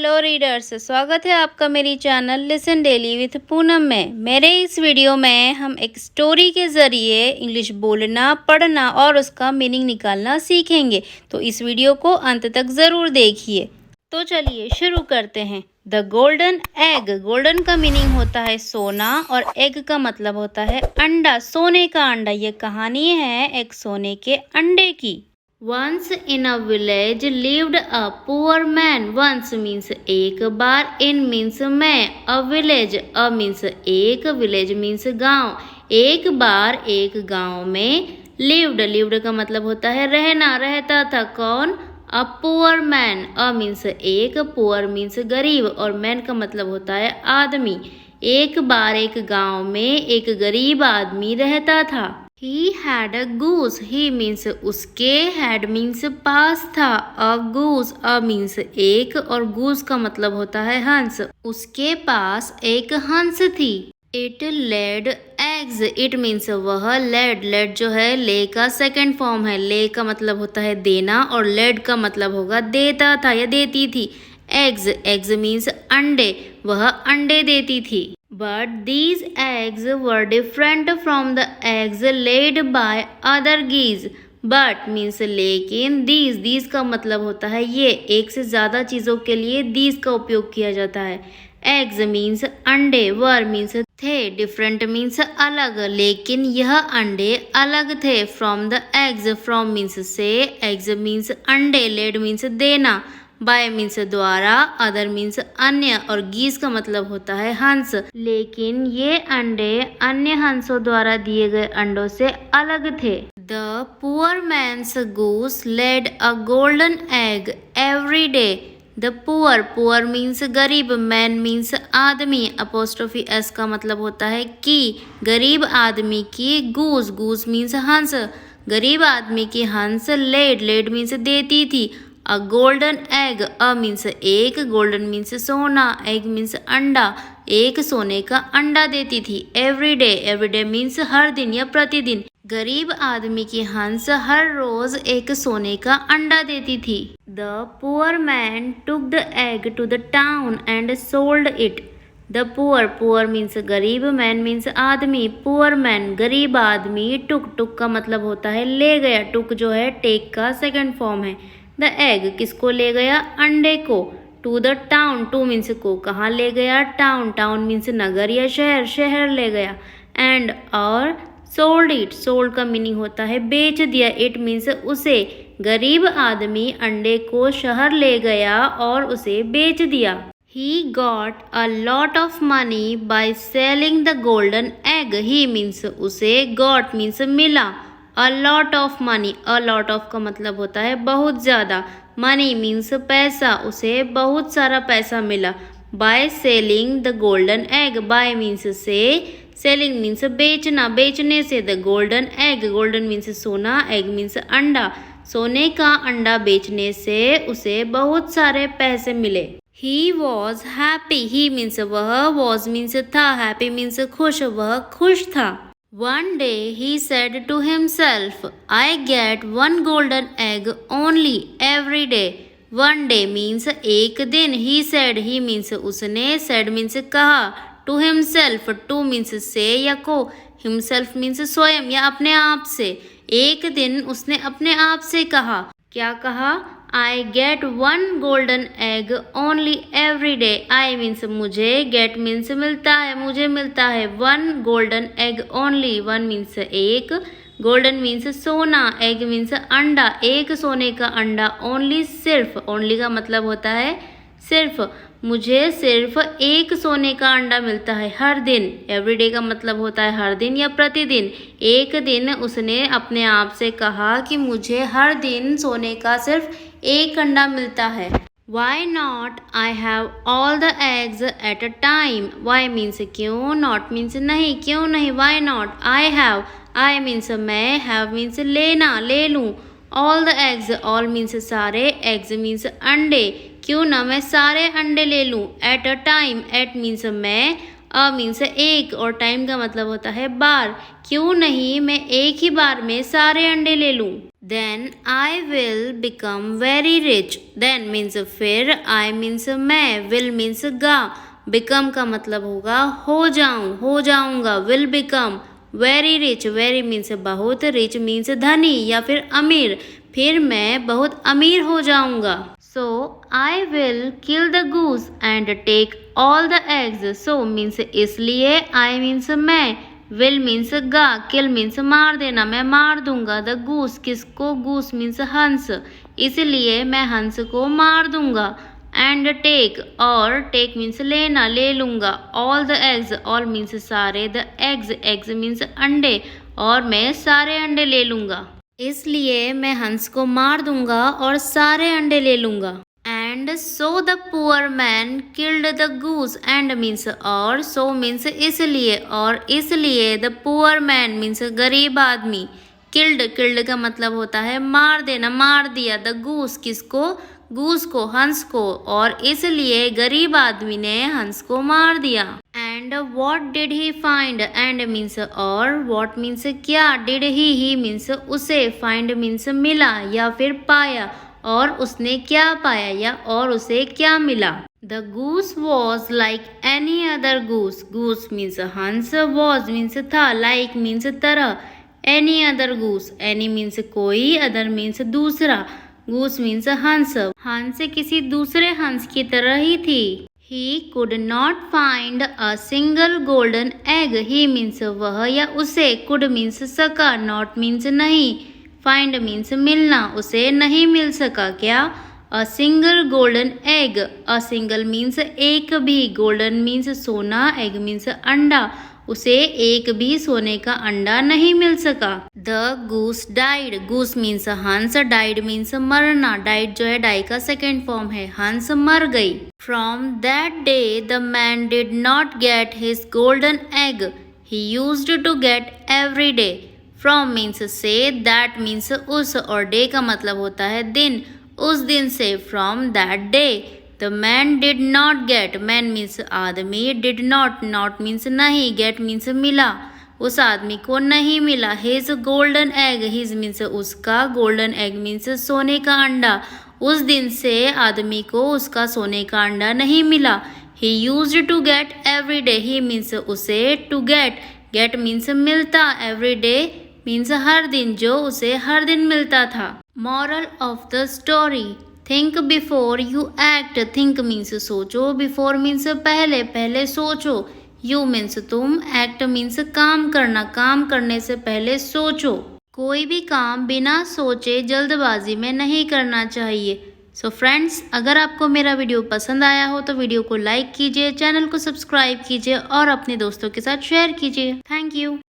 Hello readers, स्वागत है आपका मेरी channel listen daily with Poonam में। मेरे इस वीडियो में हम एक स्टोरी के ज़रिए इंग्लिश बोलना, पढ़ना और उसका मीनिंग निकालना सीखेंगे, तो इस वीडियो को अंत तक ज़रूर देखिए। तो चलिए शुरू करते हैं। The golden egg. गोल्डन का मीनिंग होता है सोना और एग का मतलब होता है अंडा, सोने का अंडा। ये कहानी है एक सोने के अंडे की। Once in a village lived a poor man. Once means एक बार, in means में, a village, a means एक, village means गांव। एक बार एक गांव में lived का मतलब होता है रहना, रहता था। कौन? a poor man, a means एक, poor means गरीब और man का मतलब होता है आदमी। एक बार एक गांव में एक गरीब आदमी रहता था। He had a goose. He means उसके, had means पास था, a goose, a means एक और goose का मतलब होता है हंस। उसके पास एक हंस थी। It laid eggs. It means वह, laid जो है lay का सेकेंड फॉर्म है। lay का मतलब होता है देना और laid का मतलब होगा देता था या देती थी। eggs means अंडे, वह अंडे देती थी। But these eggs were different from the eggs laid by other geese. But means लेकिन, these का मतलब होता है ये। एक से ज़्यादा चीज़ों के लिए these का उपयोग किया जाता है। eggs means अंडे, were means थे, different means अलग, लेकिन यह अंडे अलग थे। from the eggs, from means से, eggs means अंडे, laid means देना, बाय मीन्स द्वारा, अदर मीन्स अन्य और गीस का मतलब होता है हंस। लेकिन ये अंडे अन्य हंसों द्वारा दिए गए अंडों से अलग थे। The poor man's goose laid a golden egg every day. The poor means गरीब, मैन मीन्स आदमी, अपोस्ट्रोफी एस का मतलब होता है कि, गरीब आदमी की, गूस मीन्स हंस, गरीब आदमी की हंस, लेड मीन्स देती थी। अ गोल्डन एग, अ मीन्स एक, गोल्डन मीन्स सोना, एग मीन्स अंडा, एक सोने का अंडा देती थी। एवरी डे मीन्स हर दिन या प्रतिदिन। गरीब आदमी की हंस हर रोज एक सोने का अंडा देती थी। The poor man took the egg to the town and sold it. The poor means गरीब, मैन मीन्स आदमी, पुअर मैन गरीब आदमी, टुक का मतलब होता है ले गया। टुक जो है टेक का सेकेंड फॉर्म है। द एग किसको ले गया? अंडे को। To the town, to means को, कहाँ ले गया? टाउन मीन्स नगर या शहर ले गया। एंड और सोल्ड का मीनिंग होता है बेच दिया। इट मीन्स उसे, गरीब आदमी अंडे को शहर ले गया और उसे बेच दिया। He got a lot of money by selling the golden egg. He means उसे, got means मिला, a lot of money, a lot of का मतलब होता है बहुत ज़्यादा, money means पैसा, उसे बहुत सारा पैसा मिला। by selling the golden egg, by means से, selling means बेचना, बेचने से, the golden golden means सोना, egg means अंडा, सोने का अंडा बेचने से उसे बहुत सारे पैसे मिले। He was happy. He means वह, was means था, happy means खुश, वह खुश था। One day he said to himself, I get one golden egg only every day. One day means एक दिन, he said, he means उसने, said means कहा, to himself, to means से या को, himself means स्वयं या अपने आप से। एक दिन उसने अपने आप से कहा, क्या कहा? I get one golden egg only every day. I means मुझे, get means मिलता है, मुझे मिलता है, one golden egg only, one means एक, golden means सोना, egg means अंडा, एक सोने का अंडा, only सिर्फ, only का मतलब होता है सिर्फ, मुझे सिर्फ एक सोने का अंडा मिलता है हर दिन। एवरीडे का मतलब होता है हर दिन या प्रतिदिन। एक दिन उसने अपने आप से कहा कि मुझे हर दिन सोने का सिर्फ एक अंडा मिलता है। Why not? I have all the eggs at a time. Why means क्यों, not means नहीं, क्यों नहीं, why not? I have, I means मैं, have means लेना, ले लूँ, all the eggs, all means सारे, eggs means अंडे, क्यों ना मैं सारे अंडे ले लूँ। at a time, at means मैं, अ मीन्स एक और टाइम का मतलब होता है बार। क्यों नहीं मैं एक ही बार में सारे अंडे ले लूं। Then I will become very rich. Then means फिर, आई मीन्स मैं, विल मीन्स गा, बिकम का मतलब होगा हो जाऊं, हो जाऊंगा, will become very rich. Very means बहुत, रिच मीन्स धनी या फिर अमीर, फिर मैं बहुत अमीर हो जाऊंगा। So I will kill the goose and take all the eggs. So means इसलिए, आई मीन्स मैं, विल मीन्स गा, किल मीन्स मार देना, मैं मार दूंगा। द गूस किसको, गूस मीन्स हंस, इसलिए मैं हंस को मार दूंगा। एंड टेक और टेक मीन्स लेना, ले लूंगा। All the eggs, all means सारे, द एग्स, एग्स मीन्स अंडे, और मैं सारे अंडे ले लूंगा, इसलिए मैं हंस को मार दूंगा और सारे अंडे ले लूंगा। And so the poor man killed the goose, and means और, सो मीन्स इसलिए, और इसलिए, द पुअर मैन मीन्स गरीब आदमी, किल्ड, किल्ड का मतलब होता है मार देना, मार दिया। द गूस किसको, गूस को, हंस को, और इसलिए गरीब आदमी ने हंस को मार दिया। And what did he find, and means और, वॉट मीन्स क्या, डिड ही मीन्स उसे, फाइंड मीन्स मिला या फिर पाया, और उसने क्या पाया या और उसे क्या मिला। The goose was like any other goose, goose means हंस, वॉज मीन्स था, लाइक मीन्स तरह, any other goose, any means कोई, अदर मीन्स दूसरा, गूस मीन्स हंस, हंस किसी दूसरे हंस की तरह ही थी। He could not find a single golden egg. He means वह या उसे, could means सका, not means नहीं, find means मिलना, उसे नहीं मिल सका क्या। A single golden egg, a single means एक भी, golden means सोना, egg means अंडा, उसे एक भी सोने का अंडा नहीं मिल सका। The goose died, goose means हंस, डाइड मीन्स मरना, डाइड जो है डाई का सेकेंड फॉर्म है, हंस मर गई। From that day the man did not get his golden egg, he used to get every day. From means से, दैट मीन्स उस, और डे का मतलब होता है दिन, उस दिन से, from that day. The man did not gate, man means आदमी, डिड नॉट, नॉट मीन्स नहीं, गेट मीन्स मिला, उस आदमी को नहीं मिला। His golden egg, his means उसका, गोल्डन एग मीन्स सोने का अंडा, उस दिन से आदमी को उसका सोने का अंडा नहीं मिला। He used to get every day, he means उसे, टू गेट, गेट मीन्स मिलता, एवरी डे मीन्स हर दिन, जो उसे हर दिन मिलता था। Moral of the story, think before you act, think means सोचो, बिफोर मीन्स पहले, पहले सोचो, यू मीन्स तुम, एक्ट मीन्स काम करना, काम करने से पहले सोचो। कोई भी काम बिना सोचे जल्दबाजी में नहीं करना चाहिए। सो फ्रेंड्स, अगर आपको मेरा वीडियो पसंद आया हो तो वीडियो को लाइक कीजिए, चैनल को सब्सक्राइब कीजिए और अपने दोस्तों के साथ शेयर कीजिए। Thank you.